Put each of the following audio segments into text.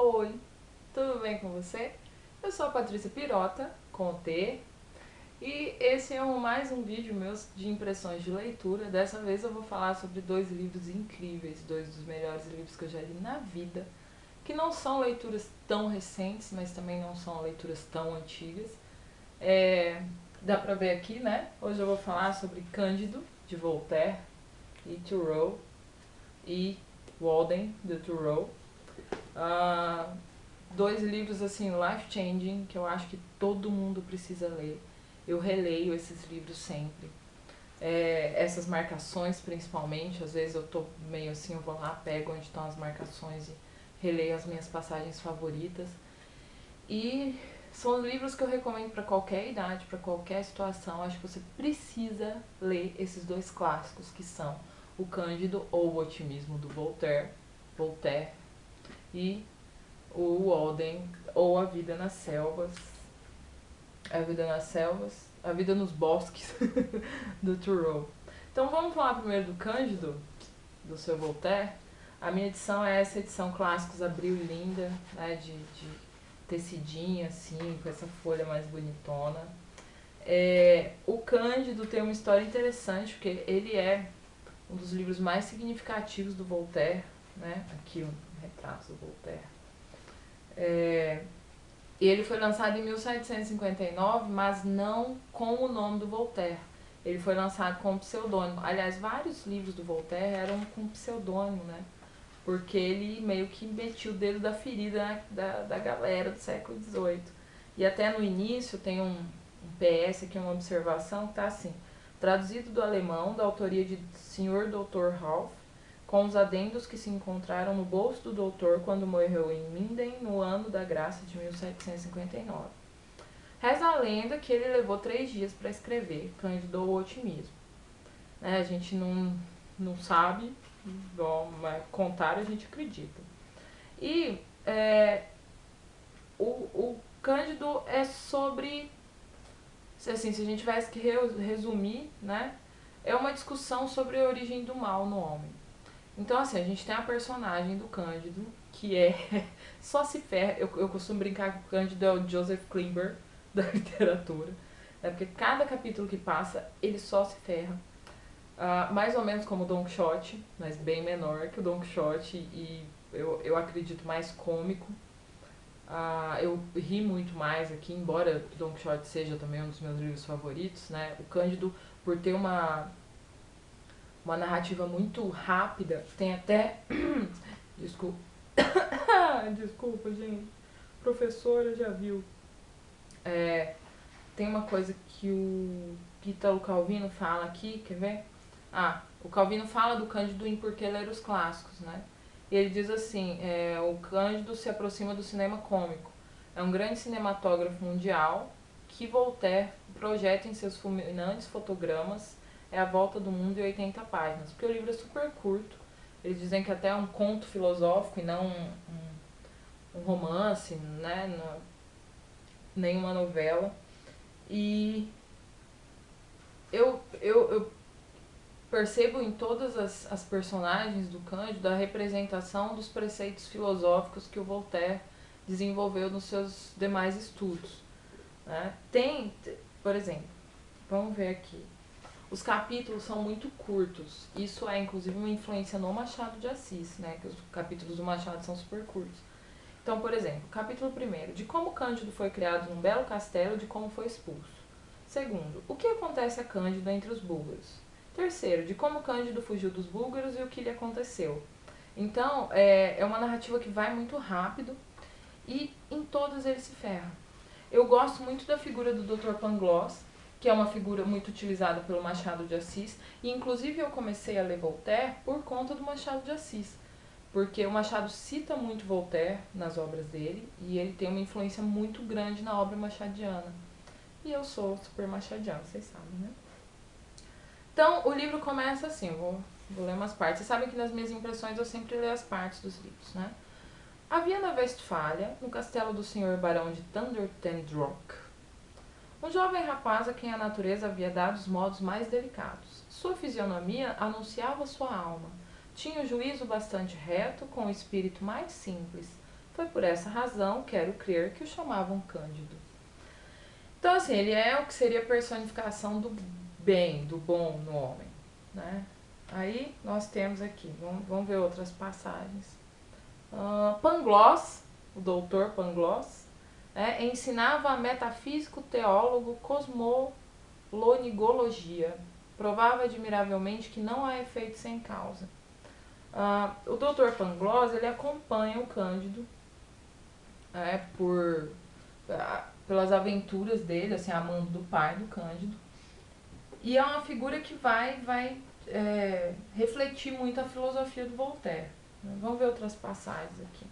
Oi, tudo bem com você? Eu sou a Patrícia Pirota, com T, e esse é mais um vídeo meu de impressões de leitura. Dessa vez eu vou falar sobre dois livros incríveis, dois dos melhores livros que eu já li na vida, que não são leituras tão recentes, mas também não são leituras tão antigas. Dá pra ver aqui, né? Hoje eu vou falar sobre Cândido, de Voltaire, e Thoreau, e Walden, de Thoreau. Dois livros assim, life-changing, que eu acho que todo mundo precisa ler. Eu releio esses livros sempre. Essas marcações, principalmente, às vezes eu tô meio assim, eu vou lá, pego onde estão as marcações e releio as minhas passagens favoritas. E são livros que eu recomendo para qualquer idade, para qualquer situação. Acho que você precisa ler esses dois clássicos, que são O Cândido ou O Otimismo, do Voltaire, e o Walden, ou A Vida nas Selvas, A Vida nos Bosques, do Thoreau. Então vamos falar primeiro do Cândido, do seu Voltaire. A minha edição é essa edição Clássicos Abril linda, né, de tecidinha assim, com essa folha mais bonitona. O Cândido tem uma história interessante, porque ele é um dos livros mais significativos do Voltaire, né? Aqui um retrato do Voltaire. E ele foi lançado em 1759, mas não com o nome do Voltaire. Ele foi lançado com pseudônimo. Aliás, vários livros do Voltaire eram com pseudônimo, né? Porque ele meio que metia o dedo da ferida, né, da galera do século XVIII. E até no início tem um PS aqui, uma observação, que tá assim: traduzido do alemão, da autoria de Sr. Dr. Ralph, com os adendos que se encontraram no bolso do doutor quando morreu em Minden no ano da graça de 1759. Reza a lenda que ele levou 3 dias para escrever Cândido ou Otimismo. Né, a gente não sabe, mas contar a gente acredita. E o Cândido é sobre, assim, se a gente tivesse que resumir, né, é uma discussão sobre a origem do mal no homem. Então, assim, a gente tem a personagem do Cândido, que só se ferra. Eu costumo brincar que o Cândido é o Joseph Klimber da literatura, né? Porque cada capítulo que passa, ele só se ferra. Mais ou menos como o Don Quixote, mas bem menor que o Don Quixote, e eu acredito mais cômico. Eu ri muito mais aqui, embora Don Quixote seja também um dos meus livros favoritos, né? O Cândido, por ter uma narrativa muito rápida, tem até... Desculpa. Desculpa, gente. Professora já viu. Tem uma coisa que o Italo Calvino fala aqui, quer ver? O Calvino fala do Cândido em Por que Ler os Clássicos, né? E ele diz assim, o Cândido se aproxima do cinema cômico. É um grande cinematógrafo mundial que Voltaire projeta em seus fulminantes fotogramas A Volta do Mundo em 80 páginas. Porque o livro é super curto. Eles dizem que até é um conto filosófico e não um romance, né? Nenhuma novela. E eu percebo em todas as personagens do Cândido a representação dos preceitos filosóficos que o Voltaire desenvolveu nos seus demais estudos. Né? Por exemplo, vamos ver aqui. Os capítulos são muito curtos. Isso é, inclusive, uma influência no Machado de Assis, né? Que os capítulos do Machado são super curtos. Então, por exemplo, capítulo 1, de como Cândido foi criado num belo castelo e de como foi expulso. 2, o que acontece a Cândido entre os búlgaros. 3, de como Cândido fugiu dos búlgaros e o que lhe aconteceu. Então, é uma narrativa que vai muito rápido e em todos eles se ferra. Eu gosto muito da figura do Dr. Pangloss, que é uma figura muito utilizada pelo Machado de Assis, e inclusive eu comecei a ler Voltaire por conta do Machado de Assis, porque o Machado cita muito Voltaire nas obras dele, e ele tem uma influência muito grande na obra machadiana. E eu sou super machadiana, vocês sabem, né? Então, o livro começa assim, vou ler umas partes. Vocês sabem que nas minhas impressões eu sempre leio as partes dos livros, né? Havia na Westfália, no castelo do Sr. Barão de Thunderdendrock, um jovem rapaz a quem a natureza havia dado os modos mais delicados. Sua fisionomia anunciava sua alma. Tinha o juízo bastante reto, com o espírito mais simples. Foi por essa razão, quero crer, que o chamavam Cândido. Então, assim, ele é o que seria a personificação do bem, do bom no homem, né? Aí nós temos aqui, vamos ver outras passagens. Pangloss, o doutor Pangloss, ensinava a metafísico, teólogo, cosmolonigologia. Provava admiravelmente que não há efeito sem causa. O doutor Pangloss, ele acompanha o Cândido pelas aventuras dele, assim, amando do pai do Cândido. E é uma figura que vai refletir muito a filosofia do Voltaire. Vamos ver outras passagens aqui.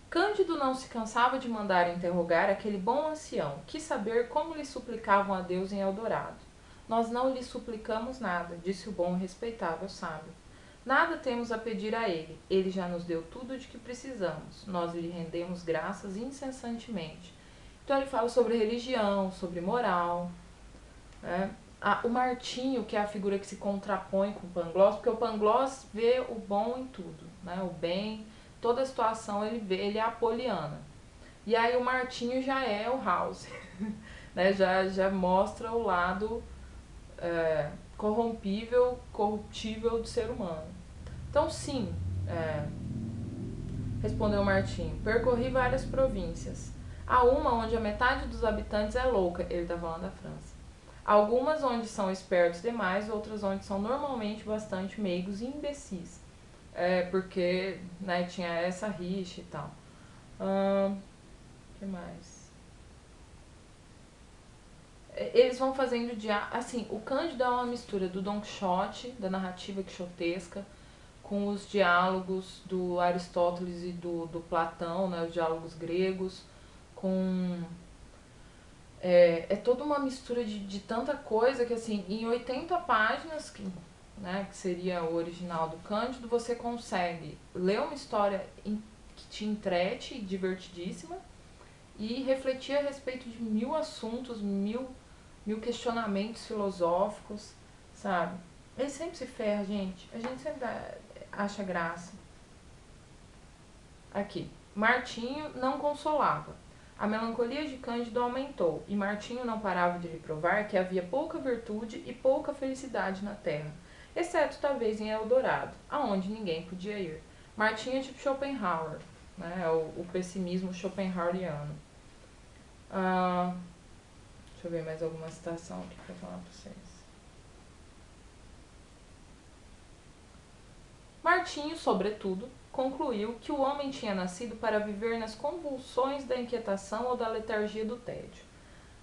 Cândido não se cansava de mandar interrogar aquele bom ancião, quis saber como lhe suplicavam a Deus em Eldorado. Nós não lhe suplicamos nada, disse o bom e respeitável sábio. Nada temos a pedir a ele, ele já nos deu tudo de que precisamos, nós lhe rendemos graças incessantemente. Então ele fala sobre religião, sobre moral, né? O Martinho, que é a figura que se contrapõe com o Pangloss, porque o Pangloss vê o bom em tudo, né? O bem, toda a situação ele vê, ele é apoliana. E aí o Martinho já é o House, né? Já mostra o lado corruptível do ser humano. Então sim, respondeu Martinho, percorri várias províncias. Há uma onde a metade dos habitantes é louca, ele está falando da França. Algumas onde são espertos demais, outras onde são normalmente bastante meigos e imbecis. Porque, né, tinha essa rixa e tal. Que mais? Eles vão fazendo assim, o Cândido é uma mistura do Don Quixote, da narrativa quixotesca, com os diálogos do Aristóteles e do Platão, né, os diálogos gregos, com... É toda uma mistura de tanta coisa que, assim, em 80 páginas, que seria o original do Cândido, você consegue ler uma história que te entrete, divertidíssima, e refletir a respeito de 1000 assuntos, mil questionamentos filosóficos, sabe? Ele sempre se ferra, gente. A gente sempre acha graça. Aqui. Martinho não consolava. A melancolia de Cândido aumentou, e Martinho não parava de lhe provar que havia pouca virtude e pouca felicidade na terra, exceto talvez em Eldorado, aonde ninguém podia ir. Martinho é tipo Schopenhauer, né? O pessimismo schopenhaueriano. Deixa eu ver mais alguma citação aqui para falar para vocês. Martinho, sobretudo, concluiu que o homem tinha nascido para viver nas convulsões da inquietação ou da letargia do tédio.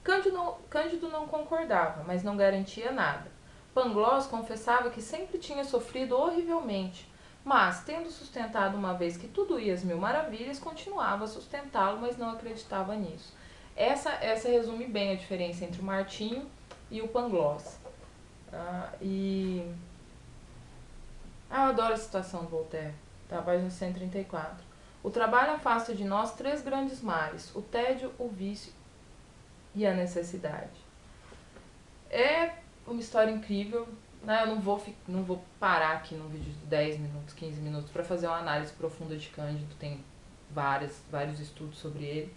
Cândido não concordava, mas não garantia nada. Pangloss confessava que sempre tinha sofrido horrivelmente, mas, tendo sustentado uma vez que tudo ia às mil maravilhas, continuava a sustentá-lo, mas não acreditava nisso. Essa resume bem a diferença entre o Martinho e o Pangloss. Eu adoro a citação do Voltaire, tá? Página 134. O trabalho afasta de nós 3 grandes males, o tédio, o vício e a necessidade. É uma história incrível, né? Eu não vou parar aqui num vídeo de 10 minutos, 15 minutos para fazer uma análise profunda de Cândido, tem vários estudos sobre ele.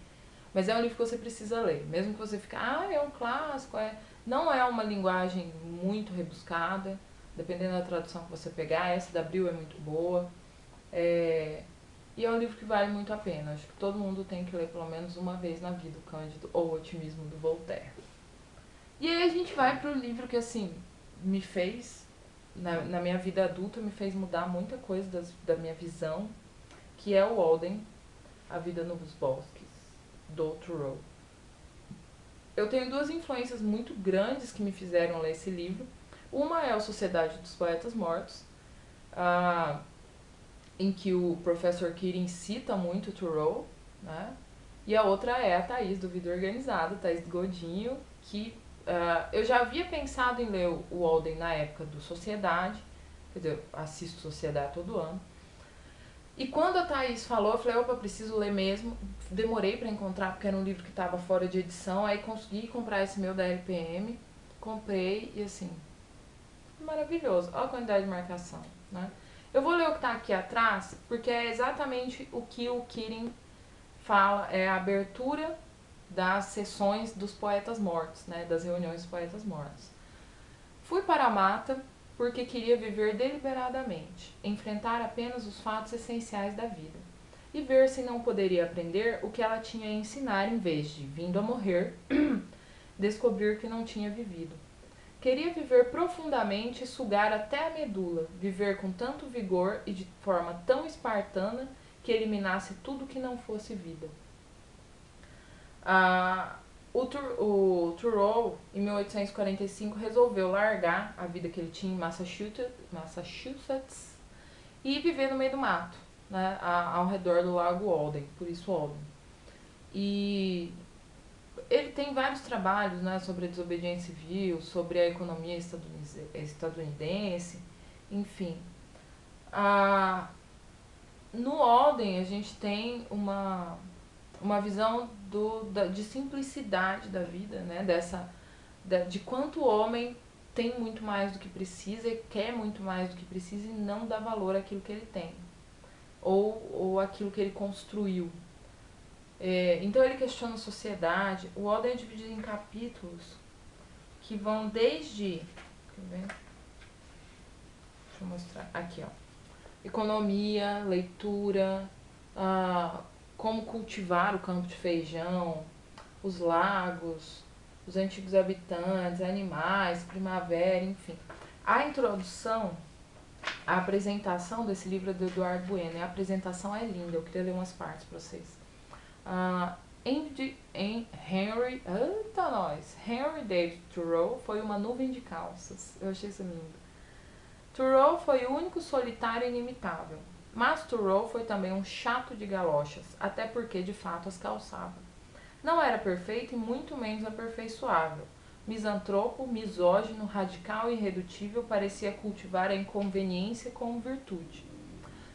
Mas é um livro que você precisa ler, mesmo que você fique, é um clássico, não é uma linguagem muito rebuscada, dependendo da tradução que você pegar, essa da Abril é muito boa, e é um livro que vale muito a pena, acho que todo mundo tem que ler pelo menos uma vez na vida, o Cândido ou o Otimismo do Voltaire. E aí a gente vai pro livro que, assim, me fez, na minha vida adulta, me fez mudar muita coisa da minha visão, que é o Walden, A Vida nos Bosques, do Thoreau. Eu tenho 2 influências muito grandes que me fizeram ler esse livro. Uma é a Sociedade dos Poetas Mortos, em que o professor Keating cita muito Thoreau, né? E a outra é a Thaís, do Vida Organizada, Thaís Godinho, que eu já havia pensado em ler o Walden na época do Sociedade, quer dizer, eu assisto Sociedade todo ano. E quando a Thaís falou, eu falei, opa, preciso ler mesmo. Demorei para encontrar, porque era um livro que estava fora de edição, aí consegui comprar esse meu da LPM, comprei e assim, maravilhoso. Olha a quantidade de marcação, né? Eu vou ler o que está aqui atrás, porque é exatamente o que o Keating fala, é a abertura das sessões dos poetas mortos, né, das reuniões dos poetas mortos. Fui para a mata porque queria viver deliberadamente, enfrentar apenas os fatos essenciais da vida e ver se não poderia aprender o que ela tinha a ensinar em vez de, vindo a morrer, descobrir que não tinha vivido. Queria viver profundamente e sugar até a medula, viver com tanto vigor e de forma tão espartana que eliminasse tudo que não fosse vida. O Thoreau, em 1845, resolveu largar a vida que ele tinha em Massachusetts e viver no meio do mato, né, ao redor do lago Walden, por isso Walden. E ele tem vários trabalhos, né, sobre a desobediência civil, sobre a economia estadunidense, enfim. No Walden a gente tem uma visão de simplicidade da vida, né, de quanto o homem tem muito mais do que precisa e quer muito mais do que precisa e não dá valor àquilo que ele tem, ou àquilo que ele construiu. Então ele questiona a sociedade. O Walden é dividido em capítulos que vão desde... Quer ver? Deixa eu mostrar. Aqui, ó. Economia, leitura, como cultivar o campo de feijão, os lagos, os antigos habitantes, animais, primavera, enfim. A introdução, a apresentação desse livro é do Eduardo Bueno, e a apresentação é linda, eu queria ler umas partes para vocês. Henry David Thoreau foi uma nuvem de calças. Eu achei isso lindo. Thoreau foi o único solitário inimitável, mas Thoreau foi também um chato de galochas, até porque de fato as calçava. Não era perfeito e muito menos aperfeiçoável. Misantropo, misógino, radical e irredutível, parecia cultivar a inconveniência como virtude.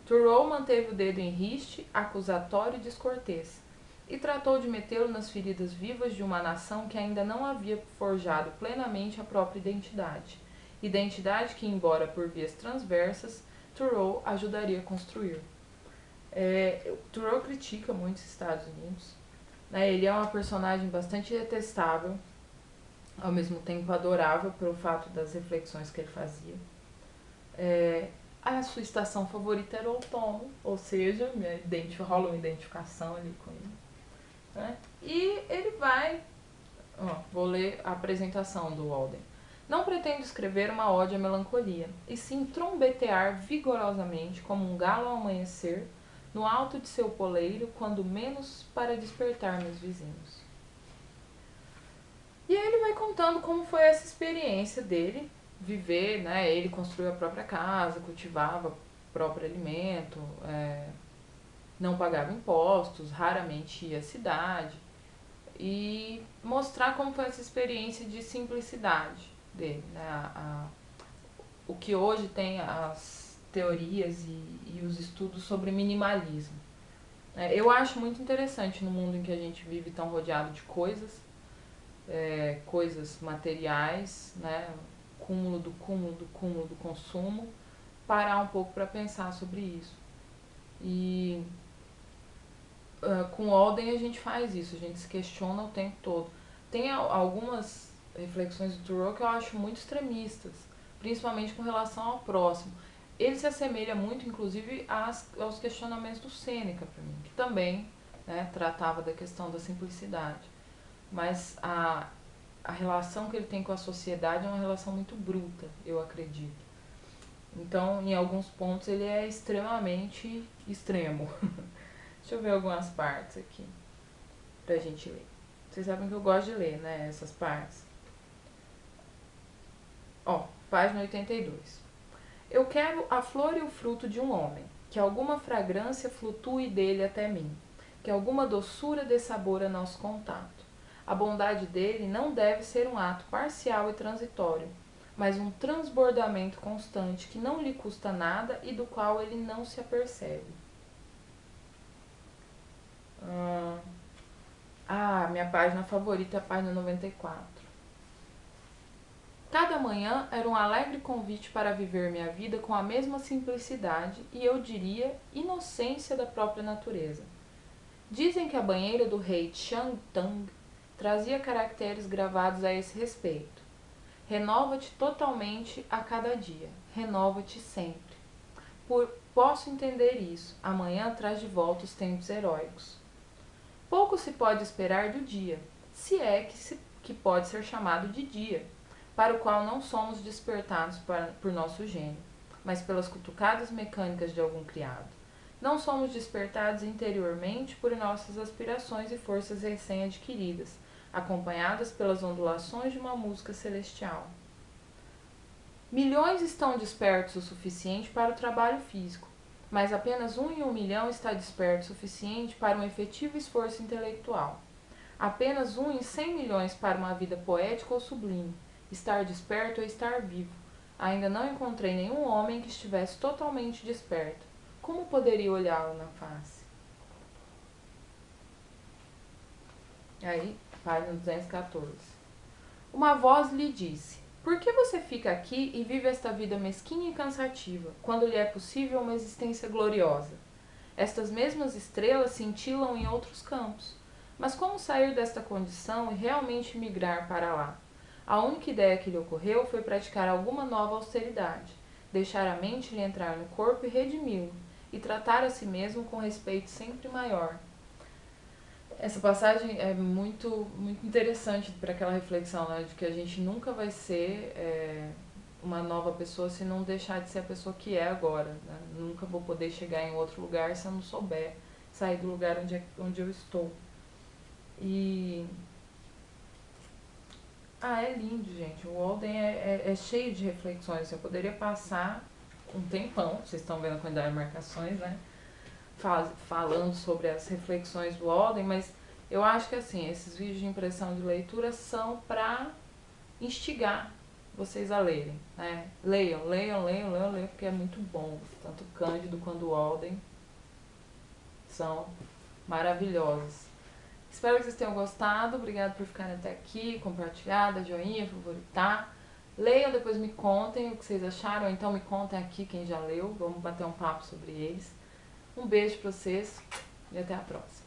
Thoreau manteve o dedo em riste, acusatório e descortês, e tratou de metê-lo nas feridas vivas de uma nação que ainda não havia forjado plenamente a própria identidade. Identidade que, embora por vias transversas, Thoreau ajudaria a construir. Thoreau critica muito os Estados Unidos. Ele é uma personagem bastante detestável, ao mesmo tempo adorável pelo fato das reflexões que ele fazia. A sua estação favorita era o outono, ou seja, rola uma identificação ali com ele. Né? E ele vai... vou ler a apresentação do Walden. Não pretendo escrever uma ode à melancolia, e sim trombetear vigorosamente como um galo ao amanhecer, no alto de seu poleiro, quando menos para despertar meus vizinhos. E aí ele vai contando como foi essa experiência dele, viver, né? Ele construiu a própria casa, cultivava o próprio alimento, não pagava impostos, raramente ia à cidade, e mostrar como foi essa experiência de simplicidade dele, né? O que hoje tem as teorias e os estudos sobre minimalismo. Eu acho muito interessante no mundo em que a gente vive tão rodeado de coisas, coisas materiais, né? Cúmulo do consumo, parar um pouco para pensar sobre isso. E com Walden a gente faz isso, a gente se questiona o tempo todo. Tem algumas reflexões do Thoreau que eu acho muito extremistas, principalmente com relação ao próximo. Ele se assemelha muito, inclusive, aos questionamentos do Sêneca, para mim, que também, né, tratava da questão da simplicidade. Mas a relação que ele tem com a sociedade é uma relação muito bruta, eu acredito. Então, em alguns pontos, ele é extremamente extremo. Deixa eu ver algumas partes aqui pra gente ler. Vocês sabem que eu gosto de ler, né, essas partes. Página 82. Eu quero a flor e o fruto de um homem, que alguma fragrância flutue dele até mim, que alguma doçura dê sabor a nosso contato. A bondade dele não deve ser um ato parcial e transitório, mas um transbordamento constante que não lhe custa nada e do qual ele não se apercebe. Minha página favorita é a página 94. Cada manhã era um alegre convite para viver minha vida com a mesma simplicidade e, eu diria, inocência da própria natureza. Dizem que a banheira do rei Changtang trazia caracteres gravados a esse respeito. Renova-te totalmente a cada dia, renova-te sempre. Posso entender isso, amanhã traz de volta os tempos heróicos. Pouco se pode esperar do dia, se é que pode ser chamado de dia, para o qual não somos despertados por nosso gênio, mas pelas cutucadas mecânicas de algum criado. Não somos despertados interiormente por nossas aspirações e forças recém-adquiridas, acompanhadas pelas ondulações de uma música celestial. Milhões estão despertos o suficiente para o trabalho físico, mas apenas 1 em 1 milhão está desperto o suficiente para um efetivo esforço intelectual. Apenas 1 em 100 milhões para uma vida poética ou sublime. Estar desperto é estar vivo. Ainda não encontrei nenhum homem que estivesse totalmente desperto. Como poderia olhá-lo na face? Aí, página 214. Uma voz lhe disse: por que você fica aqui e vive esta vida mesquinha e cansativa, quando lhe é possível uma existência gloriosa? Estas mesmas estrelas cintilam em outros campos. Mas como sair desta condição e realmente migrar para lá? A única ideia que lhe ocorreu foi praticar alguma nova austeridade, deixar a mente lhe entrar no corpo e redimi-lo, e tratar a si mesmo com respeito sempre maior. Essa passagem é muito interessante para aquela reflexão, né, de que a gente nunca vai ser uma nova pessoa se não deixar de ser a pessoa que é agora. Né? Nunca vou poder chegar em outro lugar se eu não souber sair do lugar onde eu estou. E... é lindo, gente. O Walden é cheio de reflexões. Eu poderia passar um tempão, vocês estão vendo a quantidade de marcações, né? Falando sobre as reflexões do Walden, mas eu acho que assim, esses vídeos de impressão de leitura são para instigar vocês a lerem, né? Leiam, porque é muito bom. Tanto o Cândido quanto o Walden são maravilhosos. Espero que vocês tenham gostado. Obrigada por ficarem até aqui, compartilhar, joinha, favoritar. Leiam, depois me contem o que vocês acharam, ou então me contem aqui quem já leu. Vamos bater um papo sobre eles. Um beijo pra vocês e até a próxima.